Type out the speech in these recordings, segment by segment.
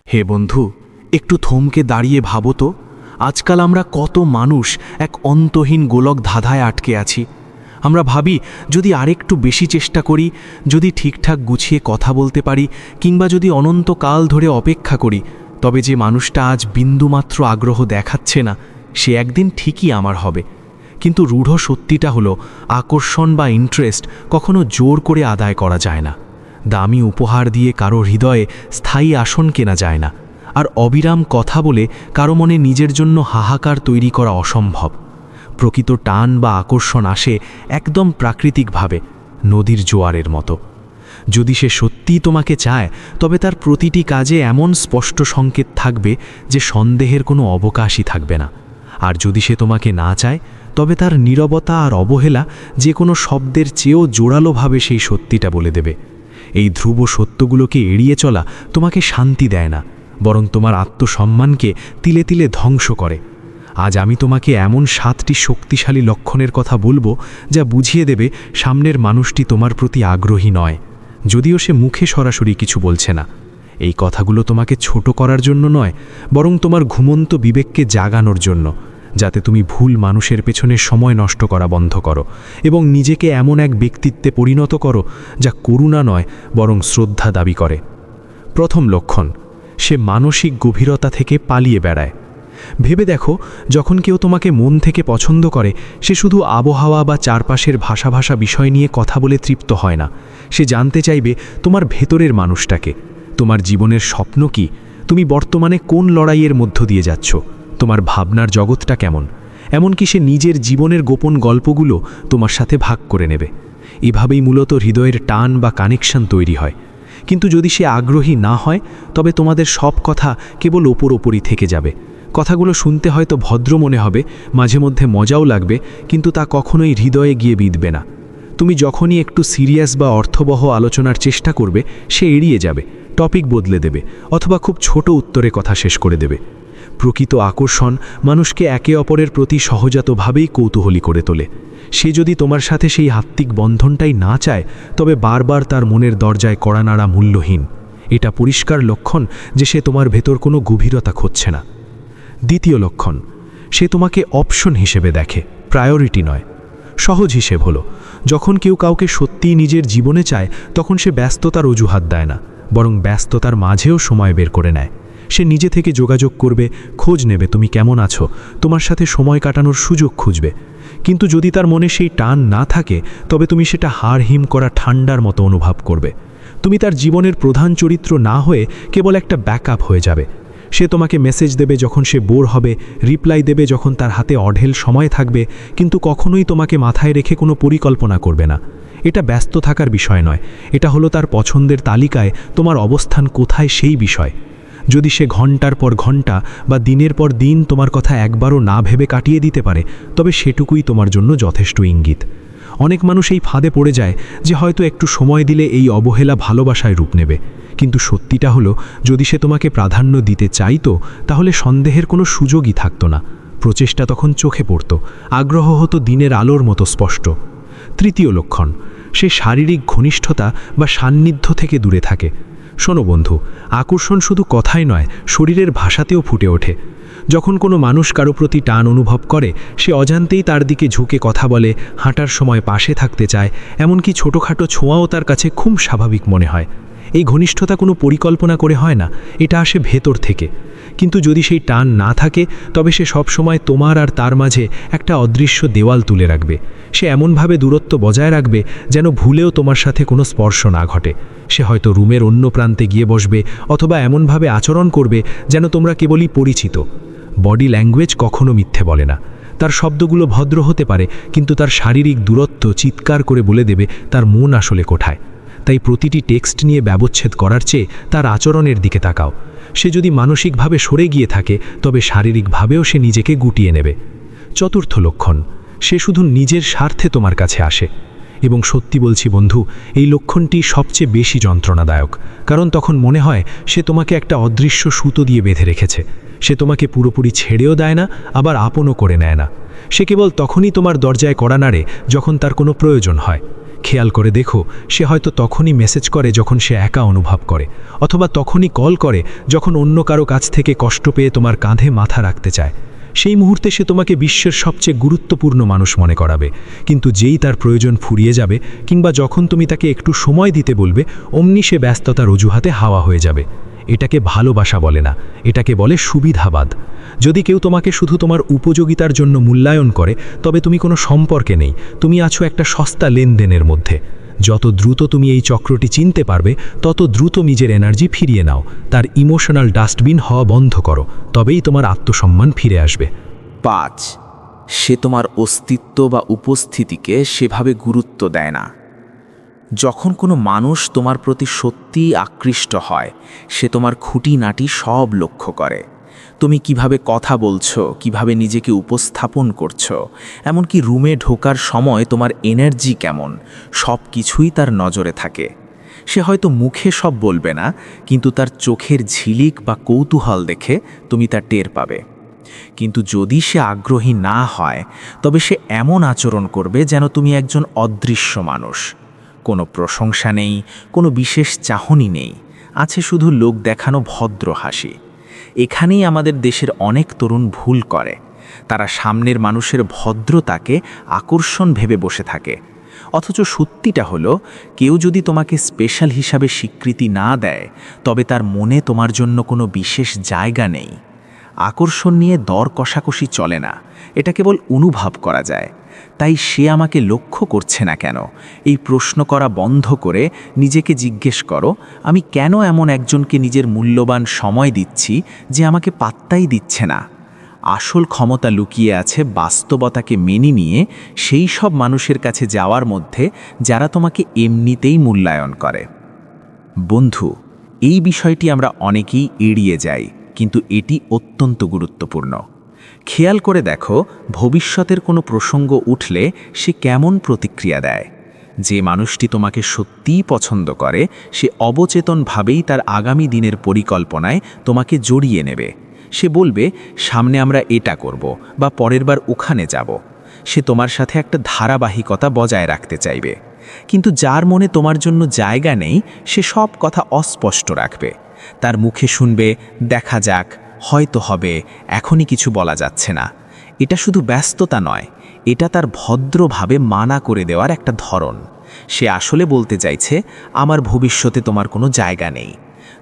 হে বন্ধু, একটু থমকে দাঁড়িয়ে ভাবো তো, আজকাল আমরা কত মানুষ এক অন্তহীন গোলক ধাঁধায় আটকে আছি। আমরা ভাবি যদি আরেকটু বেশি চেষ্টা করি, যদি ঠিকঠাক গুছিয়ে কথা বলতে পারি, কিংবা যদি অনন্তকাল ধরে অপেক্ষা করি, তবে যে মানুষটা আজ বিন্দুমাত্র আগ্রহ দেখাচ্ছে না, সে একদিন ঠিকই আমার হবে। কিন্তু রূঢ় সত্যিটা হলো, আকর্ষণ বা ইন্টারেস্ট কখনো জোর করে আদায় করা যায় না। দামি উপহার দিয়ে কারো হৃদয়ে স্থায়ী আসন কেনা যায় না, আর অবিরাম কথা বলে কারো মনে নিজের জন্য হাহাকার তৈরি করা অসম্ভব। প্রকৃত টান বা আকর্ষণ আসে একদম প্রাকৃতিকভাবে, নদীর জোয়ারের মতো। যদি সে সত্যিই তোমাকে চায়, তবে তার প্রতিটি কাজে এমন স্পষ্ট সংকেত থাকবে যে সন্দেহের কোনো অবকাশই থাকবে না। আর যদি সে তোমাকে না চায়, তবে তার নীরবতা আর অবহেলা যে কোনো শব্দের চেয়েও জোরালোভাবে সেই সত্যিটা বলে দেবে। এই ধ্রুব সত্যগুলোকে এড়িয়ে চলা তোমাকে শান্তি দেয় না, বরং তোমার আত্মসম্মানকে তিলে তিলে ধ্বংস করে। আজ আমি তোমাকে এমন 7টি শক্তিশালী লক্ষণের কথা বলবো, যা বুঝিয়ে দেবে সামনের মানুষটি তোমার প্রতি আগ্রহী নয়, যদিও সে মুখে সরাসরি কিছু বলছে না। এই কথাগুলো তোমাকে ছোট করার জন্য নয়, বরং তোমার ঘুমন্ত বিবেককে জাগানোর জন্য, যাতে তুমি ভুল মানুষের পেছনে সময় নষ্ট করা বন্ধ করো এবং নিজেকে এমন এক ব্যক্তিত্বে পরিণত করো যা করুণা নয়, বরং শ্রদ্ধা দাবি করে। প্রথম লক্ষণ, সে মানসিক গভীরতা থেকে পালিয়ে বেড়ায়। ভেবে দেখো, যখন কেউ তোমাকে মন থেকে পছন্দ করে, সে শুধু আবহাওয়া বা চারপাশের ভাষা বিষয় নিয়ে কথা বলে তৃপ্ত হয় না। সে জানতে চাইবে তোমার ভেতরের মানুষটাকে, তোমার জীবনের স্বপ্ন কি, তুমি বর্তমানে কোন লড়াইয়ের মধ্য দিয়ে যাচ্ছ, তোমার ভাবনার জগৎটা কেমন। এমনকি সে নিজের জীবনের গোপন গল্পগুলো তোমার সাথে ভাগ করে নেবে। এভাবেই মূলত হৃদয়ের টান বা কানেকশন তৈরি হয়। কিন্তু যদি সে আগ্রহী না হয়, তবে তোমাদের সব কথা কেবল ওপরই থেকে যাবে। কথাগুলো শুনতে হয়তো ভদ্র মনে হবে, মাঝে মধ্যে মজাও লাগবে, কিন্তু তা কখনোই হৃদয়ে গিয়ে বিঁধবে না। তুমি যখনই একটু সিরিয়াস বা অর্থবহ আলোচনার চেষ্টা করবে, সে এড়িয়ে যাবে, টপিক বদলে দেবে, অথবা খুব ছোট উত্তরে কথা শেষ করে দেবে। প্রকৃত আকর্ষণ মানুষকে একে অপরের প্রতি সহজাতভাবেই কৌতূহলী করে তোলে। সে যদি তোমার সাথে সেই আত্মিক বন্ধনটাই না চায়, তবে বারবার তার মনের দরজায় কড়া নাড়া মূল্যহীন। এটা পরিষ্কার লক্ষণ যে সে তোমার ভেতর কোনো গভীরতা খুঁজছে না। দ্বিতীয় লক্ষণ, সে তোমাকে অপশন হিসেবে দেখে, প্রায়োরিটি নয়। সহজ হিসেব হলো, যখন কেউ কাউকে সত্যিই নিজের জীবনে চায়, তখন সে ব্যস্ততার অজুহাত দেয় না, বরং ব্যস্ততার মাঝেও সময় বের করে নেয়। সে নিজে থেকে যোগাযোগ করবে, খোঁজ নেবে তুমি কেমন আছো, তোমার সাথে সময় কাটানোর সুযোগ খুঁজবে। কিন্তু যদি তার মনে সেই টান না থাকে, তবে তুমি সেটা হাড় হিম করা ঠান্ডার মতো অনুভব করবে। তুমি তার জীবনের প্রধান চরিত্র না হয়ে কেবল একটা ব্যাকআপ হয়ে যাবে। সে তোমাকে মেসেজ দেবে যখন সে বোর হবে, রিপ্লাই দেবে যখন তার হাতে অঢেল সময় থাকবে, কিন্তু কখনোই তোমাকে মাথায় রেখে কোনো পরিকল্পনা করবে না। এটা ব্যস্ত থাকার বিষয় নয়, এটা হলো তার পছন্দের তালিকায় তোমার অবস্থান কোথায় সেই বিষয়। যদি সে ঘন্টার পর ঘন্টা বা দিনের পর দিন তোমার কথা একবারও না ভেবে কাটিয়ে দিতে পারে, তবে সেটুকুই তোমার জন্য যথেষ্ট ইঙ্গিত। অনেক মানুষ এই ফাঁদে পড়ে যায় যে হয়তো একটু সময় দিলে এই অবহেলা ভালোবাসায় রূপ নেবে। কিন্তু সত্যিটা হলো, যদি সে তোমাকে প্রাধান্য দিতে চাইতো, তাহলে সন্দেহের কোনো সুযোগই থাকতো না। প্রচেষ্টা তখন চোখে পড়ত, আগ্রহ হতো দিনের আলোর মতো স্পষ্ট। তৃতীয় লক্ষণ, সে শারীরিক ঘনিষ্ঠতা বা সান্নিধ্য থেকে দূরে থাকে। শোনো বন্ধু, আকর্ষণ শুধু কথাই নয়, শরীরের ভাষাতেও ফুটে ওঠে। যখন কোনো মানুষ কারো প্রতি টান অনুভব করে, সে অজান্তেই তার দিকে ঝুঁকে কথা বলে, হাঁটার সময় পাশে থাকতে চায়, এমনকি ছোটোখাটো ছোঁয়াও তার কাছে খুব স্বাভাবিক মনে হয়। এই ঘনিষ্ঠতা কোনো পরিকল্পনা করে হয় না, এটা আসে ভেতর থেকে। কিন্তু যদি সেই টান না থাকে, তবে সে সবসময় তোমার আর তার মাঝে একটা অদৃশ্য দেওয়াল তুলে রাখবে। সে এমনভাবে দূরত্ব বজায় রাখবে যেন ভুলেও তোমার সাথে কোনো স্পর্শ না ঘটে। সে হয়তো রুমের অন্য প্রান্তে গিয়ে বসবে, অথবা এমনভাবে আচরণ করবে যেন তোমরা কেবলই পরিচিত। বডি ল্যাঙ্গুয়েজ কখনো মিথ্যে বলে না। তার শব্দগুলো ভদ্র হতে পারে, কিন্তু তার শারীরিক দূরত্ব চিৎকার করে বলে দেবে তার মন আসলে কোথায়। তাই প্রতিটি টেক্সট নিয়ে ব্যবচ্ছেদ করার চেয়ে তার আচরণের দিকে তাকাও। সে যদি মানসিকভাবে সরে গিয়ে থাকে, তবে শারীরিকভাবেও সে নিজেকে গুটিয়ে নেবে। চতুর্থ লক্ষণ, সে শুধু নিজের স্বার্থে তোমার কাছে আসে। এবং সত্যি বলছি বন্ধু, এই লক্ষণটি সবচেয়ে বেশি যন্ত্রণাদায়ক, কারণ তখন মনে হয় সে তোমাকে একটা অদৃশ্য সুতো দিয়ে বেঁধে রেখেছে। সে তোমাকে পুরোপুরি ছেড়েও দেয় না, আবার আপনও করে নেয় না। সে কেবল তখনই তোমার দরজায় কড়া নাড়ে যখন তার কোনো প্রয়োজন হয়। খেয়াল করে দেখো, সে হয়তো তখনই মেসেজ করে যখন সে একা অনুভব করে, অথবা তখনই কল করে যখন অন্য কারো কাছ থেকে কষ্ট পেয়ে তোমার কাঁধে মাথা রাখতে চায়। সেই মুহূর্তে সে তোমাকে বিশ্বের সবচেয়ে গুরুত্বপূর্ণ মানুষ মনে করাবে, কিন্তু যেই তার প্রয়োজন ফুরিয়ে যাবে কিংবা যখন তুমি তাকে একটু সময় দিতে বলবে, অমনি সে ব্যস্ততার অজুহাতে হাওয়া হয়ে যাবে। এটাকে ভালোবাসা বলে না, এটাকে বলে সুবিধাবাদ। যদি কেউ তোমাকে শুধু তোমার উপযোগিতার জন্য মূল্যায়ন করে, তবে তুমি কোনো সম্পর্কে নেই, তুমি আছো একটা সস্তা লেনদেনের মধ্যে। যত দ্রুত তুমি এই চক্রটি চিনতে পারবে, তত দ্রুত নিজের এনার্জি ফিরিয়ে নাও, তার ইমোশনাল ডাস্টবিন হওয়া বন্ধ করো, তবেই তোমার আত্মসম্মান ফিরে আসবে। 5, সে তোমার অস্তিত্ব বা উপস্থিতিকে সেভাবে গুরুত্ব দেয় না। যখন কোনো মানুষ তোমার প্রতি সত্যিই আকৃষ্ট হয়, সে তোমার খুঁটিনাটি সব লক্ষ্য করে। তুমি কিভাবে কথা বলছো, কিভাবে নিজেকে উপস্থাপন করছো, এমনকি রুমে ঢোকার সময় তোমার এনার্জি কেমন, সব কিছুই তার নজরে থাকে। সে হয়তো মুখে সব বলবে না, কিন্তু তার চোখের ঝিলিক বা কৌতূহল দেখে তুমি তা টের পাবে। কিন্তু যদি সে আগ্রহী না হয়, তবে সে এমন আচরণ করবে যেন তুমি একজন অদৃশ্য মানুষ। কোনো প্রশংসা নেই, কোনো বিশেষ চাহনি নেই, আছে শুধু লোক দেখানো ভদ্র হাসি। এখানেই আমাদের দেশের অনেক তরুণ ভুল করে। তারা সামনের মানুষের ভদ্রতাকে আকর্ষণ ভেবে বসে থাকে, অথচ সত্যিটা হলো, কেউ যদি তোমাকে স্পেশাল হিসাবে স্বীকৃতি না দেয়, তবে তার মনে তোমার জন্য কোনো বিশেষ জায়গা নেই। আকর্ষণ নিয়ে দর কষাকষি চলে না, এটা কেবল অনুভব করা যায়। তাই সে আমাকে লক্ষ্য করছে না কেন, এই প্রশ্ন করা বন্ধ করে নিজেকে জিজ্ঞেস করো, আমি কেন এমন একজনকে নিজের মূল্যবান সময় দিচ্ছি যে আমাকে পাত্তাই দিচ্ছে না। আসল ক্ষমতা লুকিয়ে আছে বাস্তবতাকে মেনে নিয়ে সেই সব মানুষের কাছে যাওয়ার মধ্যে যারা তোমাকে এমনিতেই মূল্যায়ন করে। বন্ধু, এই বিষয়টি আমরা অনেকেই এড়িয়ে যাই, কিন্তু এটি অত্যন্ত গুরুত্বপূর্ণ। খেয়াল করে দেখো, ভবিষ্যতের কোনো প্রসঙ্গ উঠলে সে কেমন প্রতিক্রিয়া দেয়। যে মানুষটি তোমাকে সত্যিই পছন্দ করে, সে অবচেতনভাবেই তার আগামী দিনের পরিকল্পনায় তোমাকে জড়িয়ে নেবে। সে বলবে, সামনে আমরা এটা করব, বা পরের বার ওখানে যাব। সে তোমার সাথে একটা ধারাবাহিকতা বজায় রাখতে চাইবে। কিন্তু যার মনে তোমার জন্য জায়গা নেই, সে সব কথা অস্পষ্ট রাখবে। তার মুখে শুনবে, দেখা যাক, হয়তো হবে, এখনই কিছু বলা যাচ্ছে না। এটা শুধু ব্যস্ততা নয়, এটা তার ভদ্রভাবে মানা করে দেওয়ার একটা ধরন। সে আসলে বলতে চাইছে, আমার ভবিষ্যতে তোমার কোনো জায়গা নেই।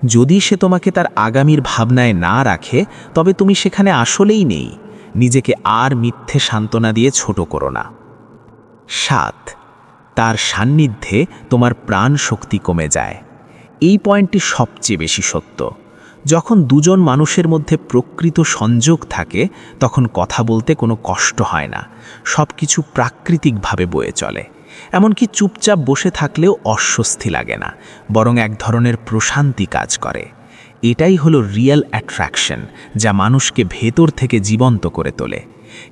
যদি সে তোমাকে তার আগামীর ভাবনায় না রাখে, তবে তুমি সেখানে আসলেই নেই। নিজেকে আর মিথ্যে সান্ত্বনা দিয়ে ছোট করো না। 7, তার সান্নিধ্যে তোমার প্রাণ শক্তি কমে যায়। এই পয়েন্টটি সবচেয়ে বেশি সত্য। যখন দুজন মানুষের মধ্যে প্রকৃত সংযোগ থাকে, তখন কথা বলতে কোনো কষ্ট হয় না, সব কিছু প্রাকৃতিকভাবে বয়ে চলে। এমনকি চুপচাপ বসে থাকলেও অস্বস্তি লাগে না, বরং এক ধরনের প্রশান্তি কাজ করে। এটাই হলো রিয়েল অ্যাট্রাকশন, যা মানুষকে ভেতর থেকে জীবন্ত করে তোলে।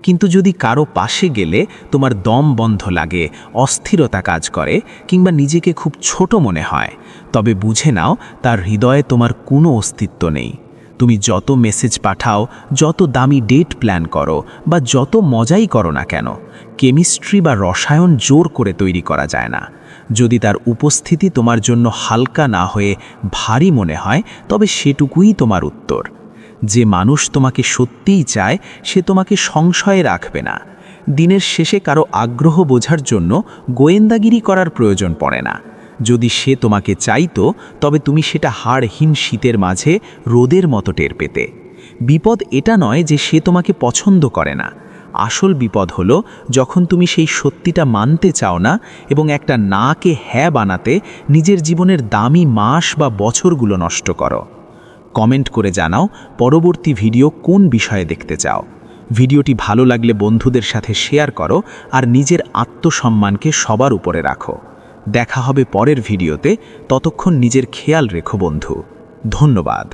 কিন্তু যদি কারো পাশে গেলে তোমার দম বন্ধ লাগে, অস্থিরতা কাজ করে, কিংবা নিজেকে খুব ছোট মনে হয়, তবে বুঝে নাও তার হৃদয়ে তোমার কোনো অস্তিত্ব নেই। তুমি যত মেসেজ পাঠাও, যত দামি ডেট প্ল্যান করো, বা যত মজাই করো না কেন, কেমিস্ট্রি বা রসায়ন জোর করে তৈরি করা যায় না। যদি তার উপস্থিতি তোমার জন্য হালকা না হয়ে ভারী মনে হয়, তবে সেটুকুই তোমার উত্তর। যে মানুষ তোমাকে সত্যিই চায়, সে তোমাকে সংশয়ে রাখবে না। দিনের শেষে কারো আগ্রহ বোঝার জন্য গোয়েন্দাগিরি করার প্রয়োজন পড়ে না। যদি সে তোমাকে চাইতো, তবে তুমি সেটা হাড়হীন শীতের মাঝে রোদের মতো টের পেতে। বিপদ এটা নয় যে সে তোমাকে পছন্দ করে না। আসল বিপদ হলো যখন তুমি সেই সত্যিটা মানতে চাও না এবং একটা নাকে হ্যাঁ বানাতে নিজের জীবনের দামি মাস বা বছরগুলো নষ্ট করো। কমেন্ট করে জানাও পরবর্তী ভিডিও কোন বিষয়ে দেখতে চাও। ভিডিওটি ভালো লাগলে বন্ধুদের সাথে শেয়ার করো, আর নিজের আত্মসম্মানকে সবার উপরে রাখো। দেখা হবে পরের ভিডিওতে, ততক্ষণ নিজের খেয়াল রেখো বন্ধু। ধন্যবাদ।